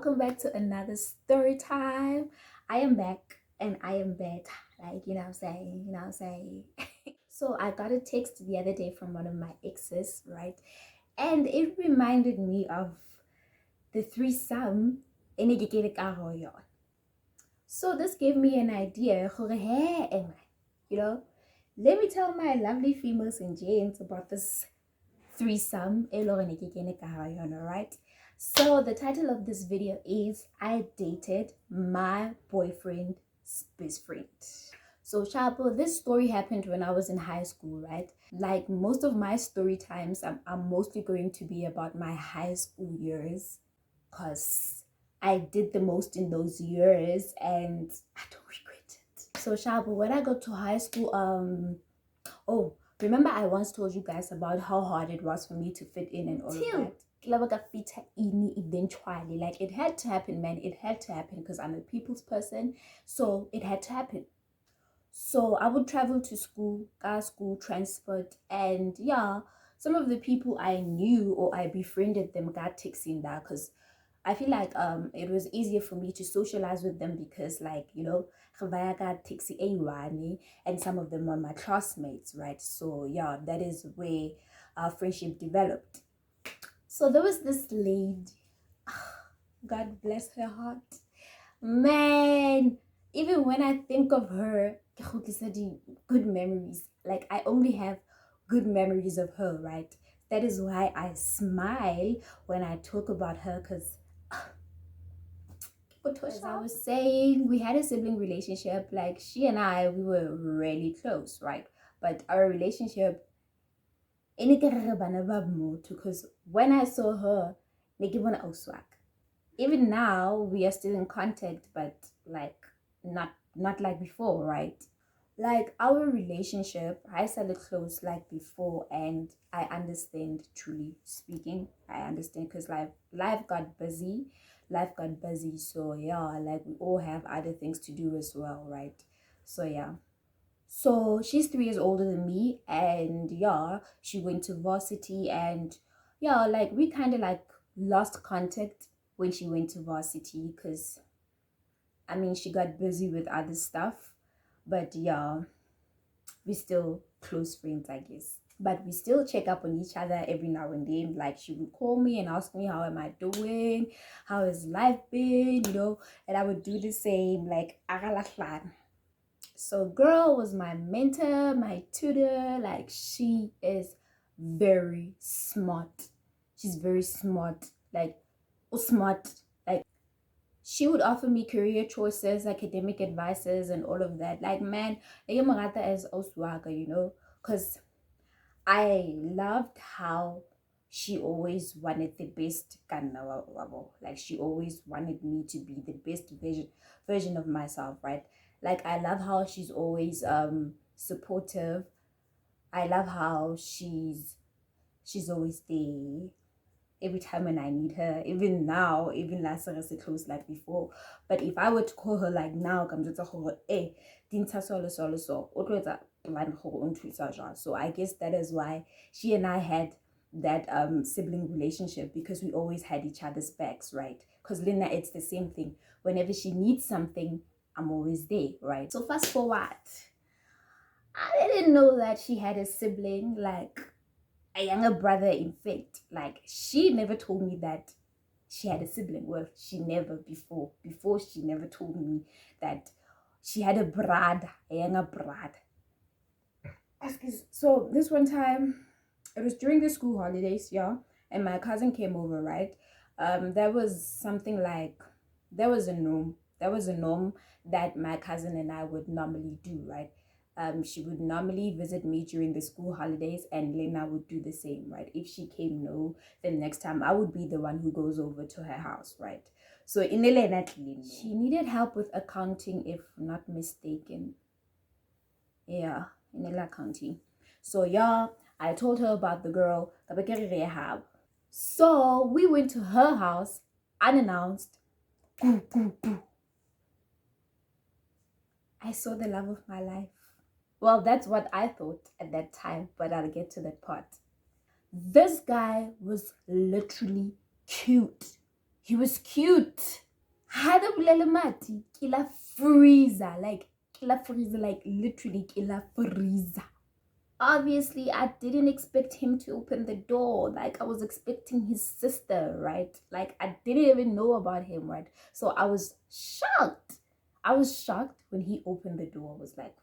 welcome back to another story time. I am back and I am bad. Like, you know what I'm saying? You know what I'm saying? So I got a text the other day from one of my exes, right? And it reminded me of the threesome in a. So this gave me an idea. You know, let me tell my lovely females and gents about this threesome, right? So the title of this video is I dated my boyfriend's best friend. So Chapo, this story happened when I was in high school, right? Like most of my story times, I'm mostly going to be about my high school years because I did the most in those years and I don't regret it. So Chapo, when I got to high school, oh, remember I once told you guys about how hard it was for me to fit in and all of that. Eventually, like it had to happen, man. It had to happen because I'm a people's person, so it had to happen. So I would travel to school, car school, transport, and yeah, some of the people I knew or I befriended them got taxi in that because I feel like it was easier for me to socialize with them because like, you know, I got taxi A1 and some of them were my classmates, right? So yeah, that is where our friendship developed. So there was this lady, God bless her heart. Man, even when I think of her, good memories. Like I only have good memories of her, right? That is why I smile when I talk about her because as I was saying, we had a sibling relationship. Like she and I, we were really close, right? But our relationship, because when I saw her, even now we are still in contact, but like not like before, right? Like our relationship, I started close like before, and I understand, truly speaking, I understand because life got busy, so yeah, like we all have other things to do as well, right? So yeah, so she's 3 years older than me, and yeah, she went to varsity, and yeah, like we kind of like lost contact when she went to varsity because I mean she got busy with other stuff, but yeah, we still close friends, I guess. But we still check up on each other every now and then. Like she would call me and ask me how am I doing, how has life been, you know, and I would do the same, like agalaklan. So girl was my mentor, my tutor. Like she is very smart. She's very smart. Like smart. Like she would offer me career choices, academic advices, and all of that. Like, man, as Oswaka, you know, because I loved how she always wanted the best like she always wanted me to be the best version of myself, right? Like I love how she's always supportive. I love how she's always there every time when I need her, even now, even last year as close like before. But if I were to call her like now, come to her, eh, so I guess that is why she and I had that sibling relationship because we always had each other's backs, right? Because Linda, it's the same thing. Whenever she needs something, I'm always there, right? So fast forward, I didn't know that she had a sibling, like a younger brother. In fact, like she never told me that she had a sibling. Well, she never before she never told me that she had a younger brother. So this one time, it was during the school holidays, yeah, and my cousin came over, right? There was something like there was a norm. There was a norm that my cousin and I would normally do, right? She would normally visit me during the school holidays, and Lena would do the same, right? If she came, no, then next time I would be the one who goes over to her house, right? So in Elena, she needed help with accounting, if not mistaken. Yeah, in Ella County. So yeah, I told her about the girl. So we went to her house unannounced. I saw the love of my life. Well, that's what I thought at that time, but I'll get to that part. This guy was literally cute. He was cute. Had a bulelemati, killer freezer, like killer freezer, like literally killer freezer. Obviously, I didn't expect him to open the door. Like I was expecting his sister, right? Like I didn't even know about him, right? So I was shocked. I was shocked when he opened the door. I was like,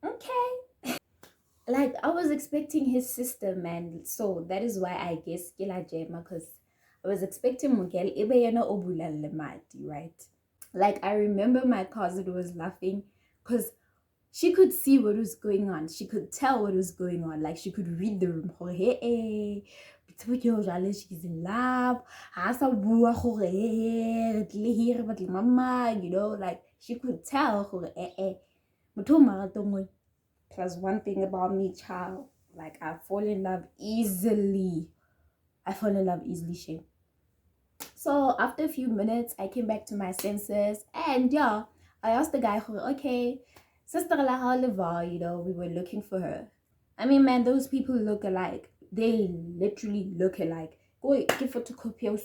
okay. Like I was expecting his sister, man. So that is why I guess Kila Jema, because I was expecting Miguel Ibeyana Obula Lemati, right? Like I remember my cousin was laughing because she could see what was going on. She could tell what was going on. Like she could read the room. Hey, she's in love. You know, like she could tell. Plus, one thing about me, child, like I fall in love easily. I fall in love easily, shame. So after a few minutes, I came back to my senses, and yeah, I asked the guy, okay, sister la, you know, we were looking for her. I mean, man, those people look alike. They literally look alike. Go give photocopy of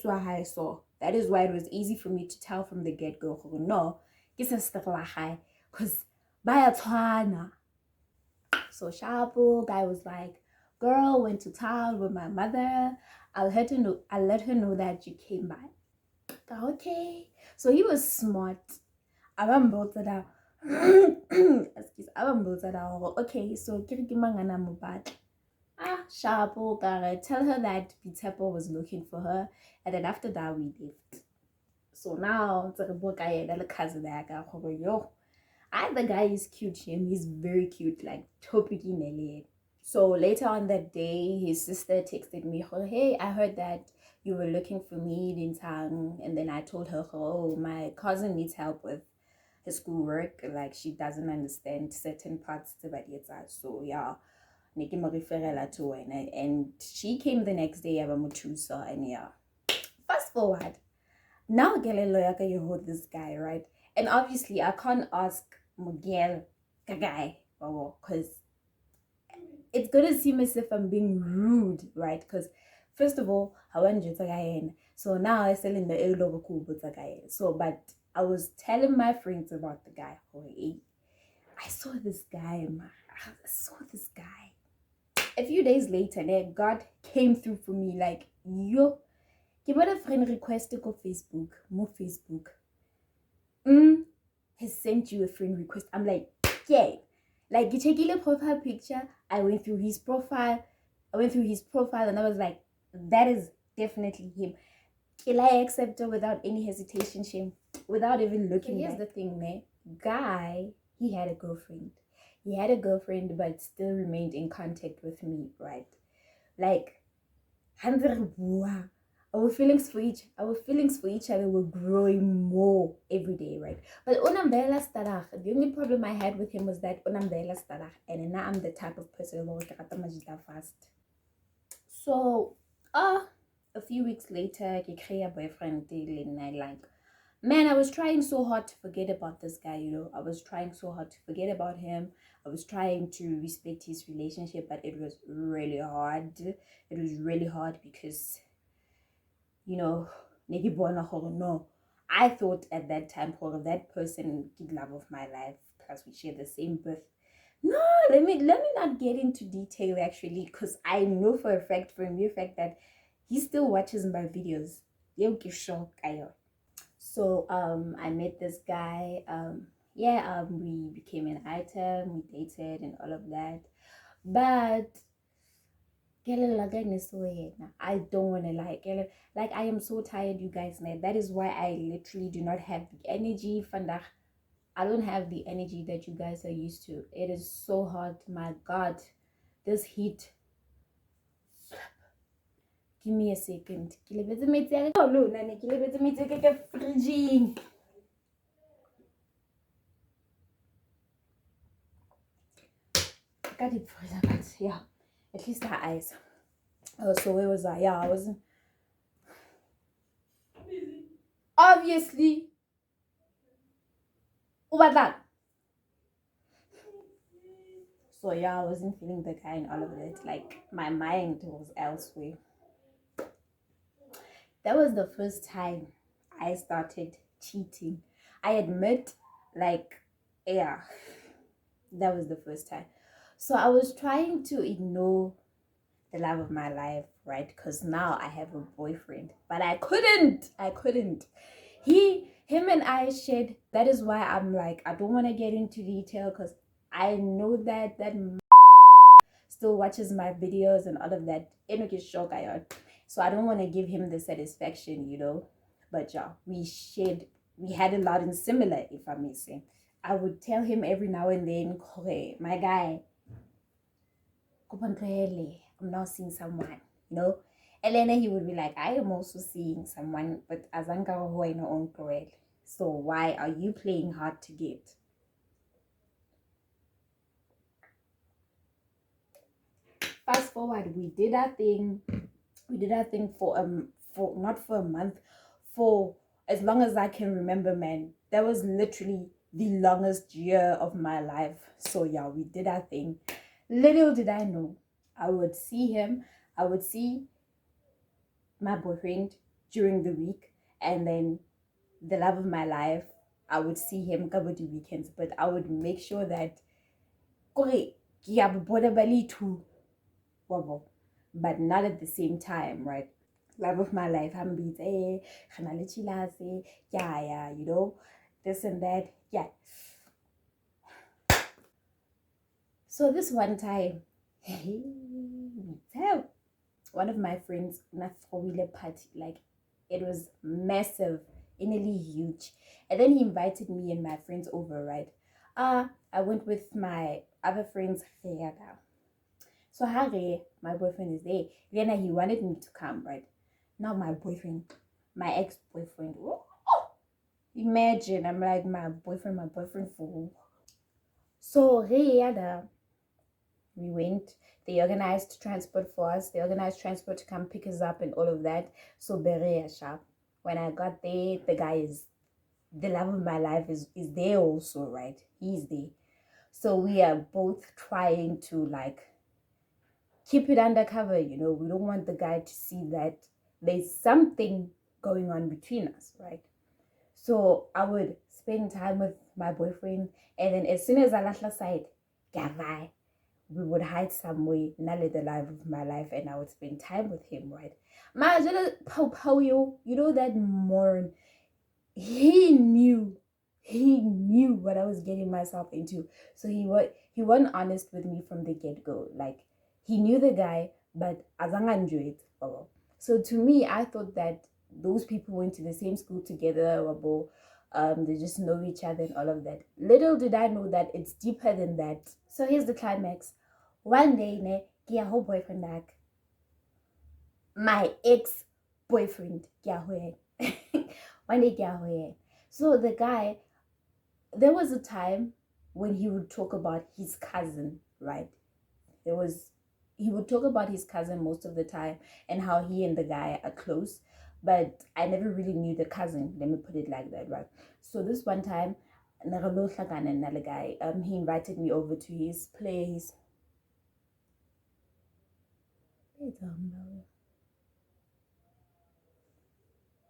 so that is why it was easy for me to tell from the get go. No, sister la, because by a twana. So Shabu guy was like, girl, went to town with my mother. I'll let her know that you came by. Okay. So he was smart. Abambotsa excuse abambotsa. Okay, so kirikimangana mubad. Shabu guy, tell her that Bitepo was looking for her, and then after that we left. So now the guy cousin yo. The guy is cute, him. He's very cute, like topiki nele. So later on that day, his sister texted me, oh, hey, I heard that you were looking for me in town. And then I told her, oh, my cousin needs help with his schoolwork. Like she doesn't understand certain parts of it. So yeah, Nikki referral to her. And she came the next day, and yeah. Fast forward. Now Gelelo you hold this guy, right? And obviously I can't ask Miguel guy because it's gonna seem as if I'm being rude, right? Because first of all, I went to so now I still in the so but I was telling my friends about the guy. Oh, hey, I saw this guy, man. I saw this guy. A few days later, God came through for me like, yo, give me a friend request to go Facebook, more Facebook. Has sent you a friend request. I'm like, yeah. Like, you check a profile picture. I went through his profile. And I was like, that is definitely him. Can I accept her without any hesitation, shame? Without even looking. So here's the thing, man. Guy, he had a girlfriend. He had a girlfriend, but still remained in contact with me, right? Like, our feelings for each other were growing more every day, right? But Unambela Starach, the only problem I had with him was that Unambela Starach, and now I'm the type of person who can fast. So a few weeks later, I create a boyfriend deal, and like, man, I was trying so hard to forget about this guy, you know. I was trying so hard to forget about him. I was trying to respect his relationship, but it was really hard. It was really hard because, you know, no. I thought at that time, that person did love of my life, plus we share the same birth. No, let me not get into detail actually, because I know for a fact, that he still watches my videos. So I met this guy. We became an item, we dated and all of that. But I don't want to like I am so tired, you guys. That is why I literally do not have the energy. I don't have the energy that you guys are used to. It is so hot, my God. This heat. Give me a second. Got it for that, but yeah. At least her eyes. Oh, so where was I? Yeah, I was obviously over that. So yeah, I wasn't feeling the guy and all of it. Like my mind was elsewhere. That was the first time I started cheating. I admit, like, yeah, that was the first time. So I was trying to ignore the love of my life, right? Because now I have a boyfriend, but I couldn't. I couldn't. Him and I shared. That is why I'm like, I don't want to get into detail because I know that still watches my videos and all of that. So I don't want to give him the satisfaction, But yeah, we had a lot in similar, if I may say. I would tell him every now and then, "Okay, my guy, I'm now seeing someone, you know." And then he would be like, "I am also seeing someone, but azanga no own. So why are you playing hard to get?" Fast forward, we did our thing. We did our thing for not for a month, for as long as I can remember, man. That was literally the longest year of my life. So yeah, we did our thing. Little did I know, I would see him. I would see my boyfriend during the week, and then the love of my life, I would see him cover the weekends. But I would make sure that but not at the same time, right? Love of my life, I'm busy, yeah, this and that, yeah. So this one time, one of my friends, a party, like it was massive, innerly huge, and then he invited me and my friends over, right? I went with my other friends. So Harry, my boyfriend is there. Then he wanted me to come, right? Now my ex-boyfriend. Oh, imagine, I'm like my boyfriend for. So we went. They organized transport for us. They organized transport to come pick us up and all of that. So very sharp. When I got there, the guy is the love of my life is there also, right? He's there. So we are both trying to like keep it undercover, we don't want the guy to see that there's something going on between us, right? So I would spend time with my boyfriend, and then as soon as I left aside, we would hide somewhere, not let the life of my life, and I would spend time with him, right? You know that morning, he knew what I was getting myself into. So he wasn't honest with me from the get-go. Like, he knew the guy, but azanganjwe. So to me, I thought that those people went to the same school together. They just know each other and all of that. Little did I know that it's deeper than that. So here's the climax. One day, get whole boyfriend back. My ex-boyfriend, one day, so the guy, there was a time when he would talk about his cousin, right? He would talk about his cousin most of the time and how he and the guy are close, but I never really knew the cousin, let me put it like that, right? So this one time, another guy, he invited me over to his place.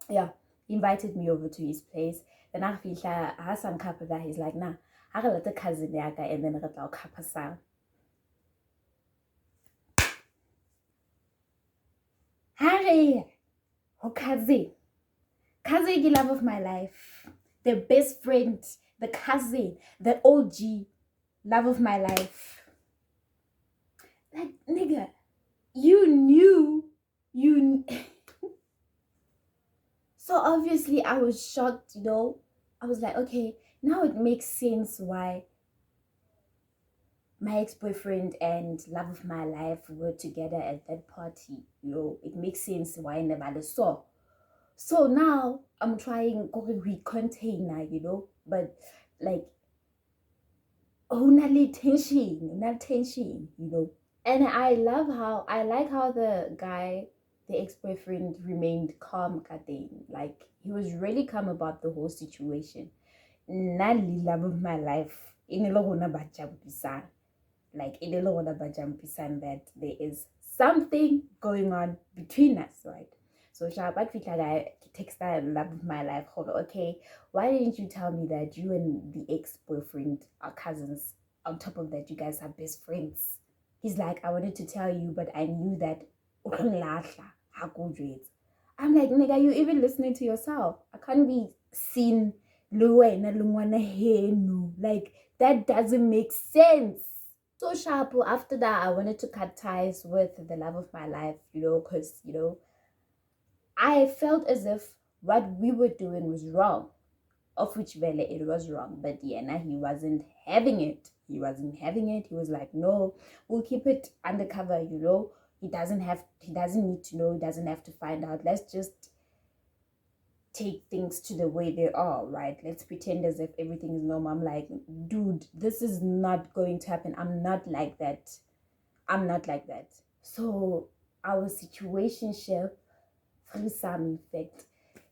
Yeah, he invited me over to his place. Then I feel like I had some couple that he's like, nah, I got let the cousin yaga and then I got couple sound. Harry, oh cousin, the love of my life, the best friend, the cousin, the OG, love of my life. Like, nigga, you knew. So obviously I was shocked, I was like, okay, now it makes sense why my ex-boyfriend and love of my life were together at that party. It makes sense why I never saw. So now I'm trying to contain now, but like, oh, not tension. And I like how the guy, the ex-boyfriend, remained calm, like he was really calm about the whole situation. Nali love of my life, like that there is something going on between us, right? So Shabat Fitlaga takes that love of my life. Hold on, okay, why didn't you tell me that you and the ex-boyfriend are cousins? On top of that, you guys are best friends. He's like, I wanted to tell you, but I knew that. I'm like, nigga, you even listening to yourself? I can't be seen like that doesn't make sense. So sharp. After that, I wanted to cut ties with the love of my life, because I felt as if what we were doing was wrong, of which Vele it was wrong, but Diana, he wasn't having it. He wasn't having it. He was like, no, we'll keep it undercover, He doesn't need to know, he doesn't have to find out. Let's just take things to the way they are, right? Let's pretend as if everything is normal. I'm like, dude, this is not going to happen. I'm not like that. I'm not like that. So our situationship, through some effect,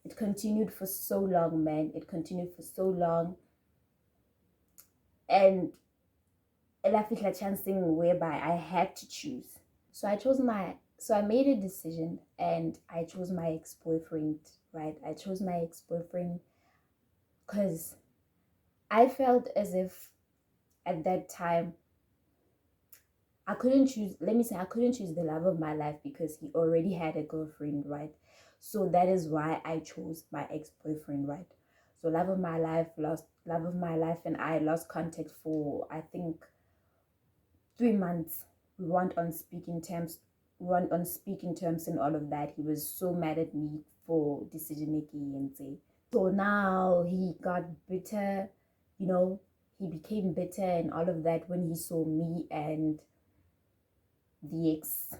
it continued for so long, man. It continued for so long. And a chancing whereby I had to choose. So I made a decision and I chose my ex-boyfriend, right? I chose my ex-boyfriend because I felt as if at that time I couldn't choose the love of my life because he already had a girlfriend, right? So that is why I chose my ex-boyfriend, right? So love of my life and I lost contact for, I think, 3 months. We weren't on speaking terms. And all of that. He was so mad at me for decision making and say. So now he got bitter, he became bitter and all of that when he saw me and the ex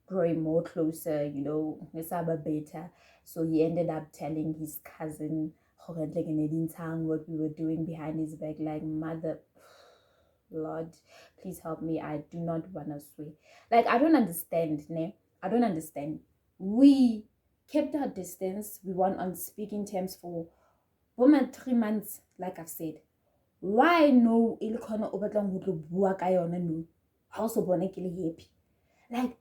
growing more closer, better. So he ended up telling his cousin what we were doing behind his back, like, mother, Lord, please help me. I do not want to swear. Like, I don't understand, ne? I don't understand. We kept our distance. We weren't on speaking terms for 3 months, like I've said. Why no? No. Also, happy. Like,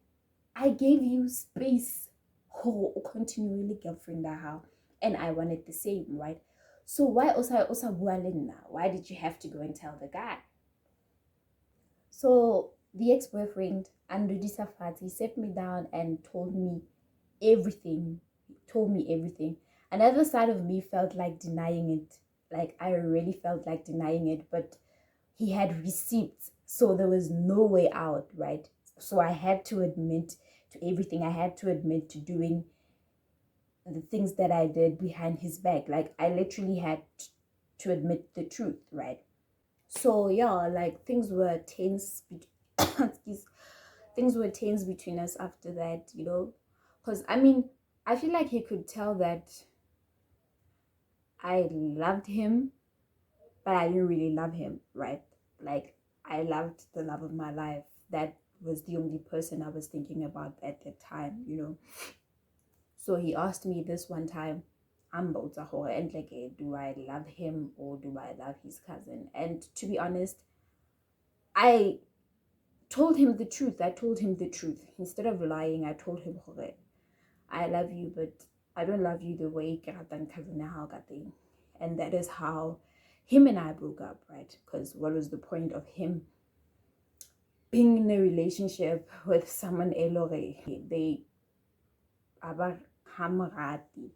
I gave you space. Continually girlfriend how, and I wanted the same, right? So why also why did you have to go and tell the guy? So the ex-boyfriend, Andudi Safat, he sat me down and told me everything. Another side of me felt like denying it. Like, I really felt like denying it, but he had receipts, so there was no way out, right? So I had to admit to everything. I had to admit to doing the things that I did behind his back. Like, I literally had to admit the truth, right? So yeah, like, things were tense. Things were tense between us after that, because I feel like he could tell that I loved him, but I didn't really love him, right? Like, I loved the love of my life. That was the only person I was thinking about at the time, So he asked me this one time, and like, do I love him or do I love his cousin? And to be honest, I told him the truth. Instead of lying. I told him, I love you, but I don't love you the way cousin. And that is how him and I broke up, right? Because what was the point of him being in a relationship with someone elore? They are hamrati.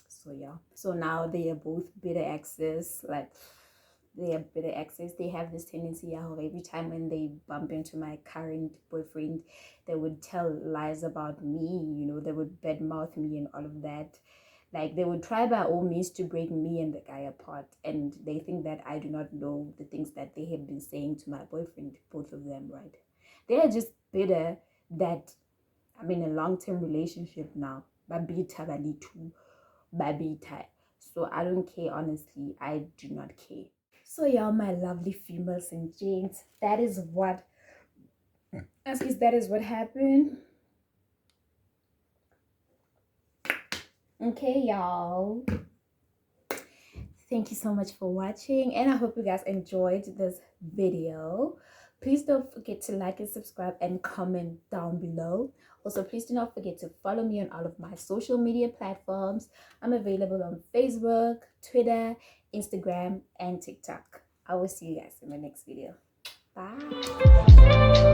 So yeah. So now they are both bitter exes. Like, they are bitter exes. They have this tendency every time when they bump into my current boyfriend, they would tell lies about me, they would badmouth me and all of that. Like, they would try by all means to break me and the guy apart, and they think that I do not know the things that they have been saying to my boyfriend, both of them, right? They are just bitter that I'm in a long-term relationship now. Babita balitu, babita. So I don't care, honestly. I do not care. So y'all, my lovely females and gents, that is what happened. Okay, y'all. Thank you so much for watching, and I hope you guys enjoyed this video. Please don't forget to like and subscribe and comment down below. Also, please do not forget to follow me on all of my social media platforms. I'm available on Facebook, Twitter, Instagram, and TikTok. I will see you guys in my next video. Bye.